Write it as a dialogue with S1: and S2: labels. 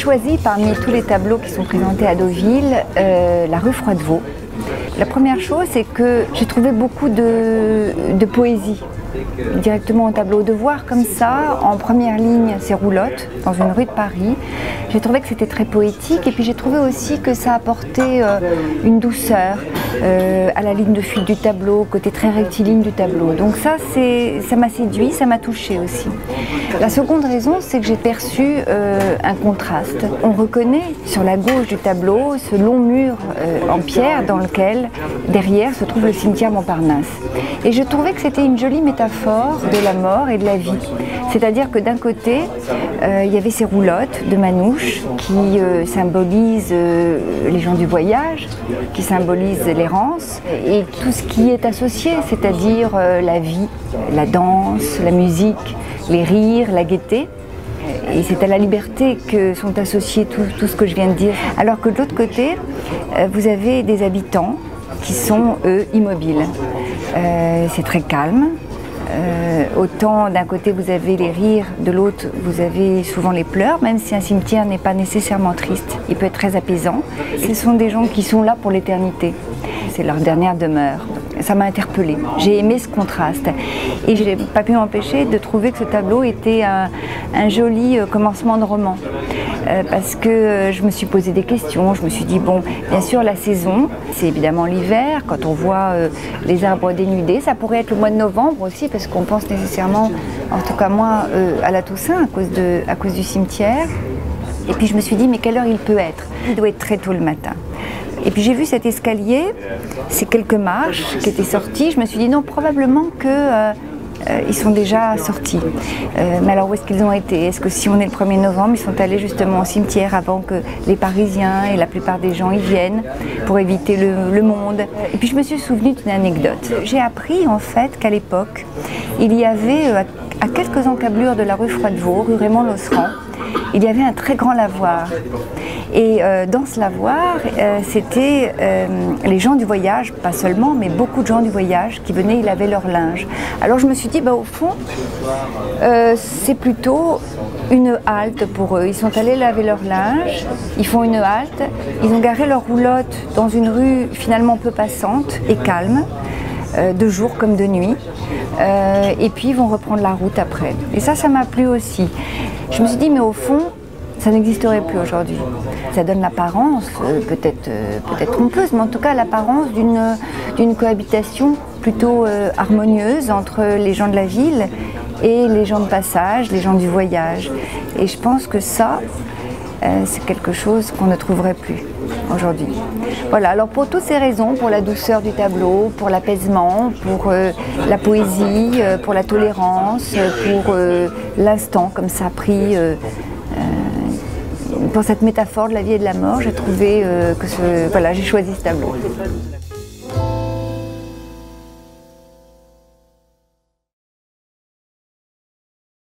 S1: choisi parmi tous les tableaux qui sont présentés à Deauville la rue Froidevaux. La première chose, c'est que j'ai trouvé beaucoup de poésie directement au tableau. De voir comme ça, en première ligne, ces roulottes dans une rue de Paris, j'ai trouvé que c'était très poétique, et puis j'ai trouvé aussi que ça apportait une douceur à la ligne de fuite du tableau, côté très rectiligne du tableau. Donc ça m'a séduit, ça m'a touché aussi. La seconde raison, c'est que j'ai perçu un contraste. On reconnaît sur la gauche du tableau ce long mur en pierre dans lequel, derrière, se trouve le cimetière Montparnasse. Et je trouvais que c'était une jolie métaphore de la mort et de la vie. C'est-à-dire que d'un côté, il y avait ces roulottes de manouches qui symbolisent les gens du voyage, qui symbolisent l'errance et tout ce qui est associé, c'est-à-dire la vie, la danse, la musique, les rires, la gaieté. Et c'est à la liberté que sont associés tout ce que je viens de dire. Alors que de l'autre côté, vous avez des habitants qui sont, eux, immobiles. C'est très calme. Autant d'un côté vous avez les rires, de l'autre vous avez souvent les pleurs, même si un cimetière n'est pas nécessairement triste, il peut être très apaisant. Ce sont des gens qui sont là pour l'éternité, c'est leur dernière demeure. Ça m'a interpellée, j'ai aimé ce contraste et je n'ai pas pu m'empêcher de trouver que ce tableau était un joli commencement de roman. Parce que je me suis posé des questions, je me suis dit, bon, bien sûr la saison, c'est évidemment l'hiver, quand on voit les arbres dénudés, ça pourrait être le mois de novembre aussi, parce qu'on pense nécessairement, en tout cas moi, à la Toussaint, à cause du cimetière. Et puis je me suis dit, mais quelle heure il peut être? Il doit être très tôt le matin. Et puis j'ai vu cet escalier, ces quelques marches qui étaient sorties, je me suis dit, non, probablement que... ils sont déjà sortis. Mais alors où est-ce qu'ils ont été? Est-ce que si on est le 1er novembre, ils sont allés justement au cimetière avant que les Parisiens et la plupart des gens y viennent pour éviter le monde? Et puis je me suis souvenue d'une anecdote. J'ai appris en fait qu'à l'époque, il y avait à quelques encablures de la rue Froidevaux, rue Raymond-Losserand, il y avait un très grand lavoir. Et dans ce lavoir, c'était les gens du voyage, pas seulement, mais beaucoup de gens du voyage qui venaient, ils lavaient leur linge. Alors je me suis dit, bah, au fond, c'est plutôt une halte pour eux. Ils sont allés laver leur linge, ils font une halte, ils ont garé leur roulotte dans une rue finalement peu passante et calme, de jour comme de nuit, et puis ils vont reprendre la route après. Et ça m'a plu aussi. Je me suis dit, mais au fond, ça n'existerait plus aujourd'hui. Ça donne l'apparence, peut-être trompeuse, mais en tout cas l'apparence d'une cohabitation plutôt harmonieuse entre les gens de la ville et les gens de passage, les gens du voyage. Et je pense que ça, c'est quelque chose qu'on ne trouverait plus aujourd'hui. Voilà, alors pour toutes ces raisons, pour la douceur du tableau, pour l'apaisement, pour la poésie, pour la tolérance, pour l'instant comme ça pris, pour cette métaphore de la vie et de la mort, j'ai trouvé que voilà, j'ai choisi ce tableau.